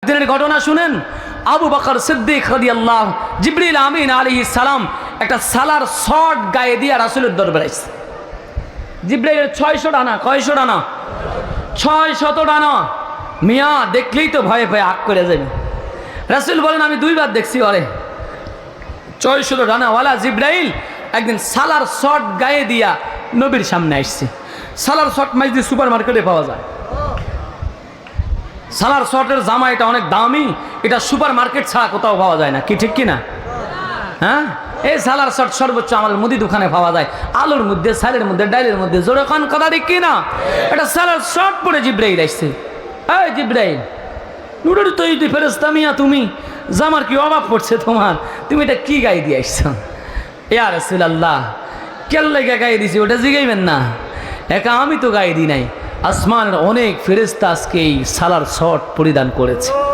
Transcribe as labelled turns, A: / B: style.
A: দিনের ঘটনা শুনেন। আবু বকর সিদ্দিক রাদিয়াল্লাহু, জিবরিল আমিন আলাইহিস সালাম একটা সালার শর্ট গায়ে দিয়ে রাসূলের দরবারে আসছে। জিবরাইলের 600 ডানা, কয়শো ডানা? 600 ডানা। মিয়া দেখলেই তো ভয়ে ভয়ে আগ করে যাবে। রাসূল বলেন আমি দুইবার দেখছি ওরে। 600 ডানাওয়ালা জিবরাইল একদিন সালার শর্ট গায়ে দিয়া নবীর সামনে আসছে। সালার শর্ট মাইজি সুপার মার্কেটে পাওয়া যায়। সালার শর্টের জামা এটা অনেক দামি, এটা সুপার মার্কেট ছাড়া কোথাও পাওয়া যায় না, কি ঠিক কিনা? হ্যাঁ, এই সালার শর্ট সর্বোচ্চ আমাদের মুদি দোকানে পাওয়া যায়, আলুর মধ্যে, সালের মধ্যে, ডাইলের মধ্যে। জোরে খান কথা ঠিক কিনা? এটা সালার শর্ট পরে জিবরাইল আসছে। এই জিবরাইল, নুরের তৈরি ফেরেশতা মিয়া, তুমি জামার কি অভাব পড়ছে তোমার? তুমি এটা কি গায়ে দিয়ে আসছো? ইয়া রাসূলুল্লাহ, কেল্লা গায়ে দিছি ওটা জিগাইবেন না, একা আমি তো গায়ে দিই নাই, আসমানের অনেক ফেরেশতা আজকে এই সালার শর্ট পরিধান করেছে।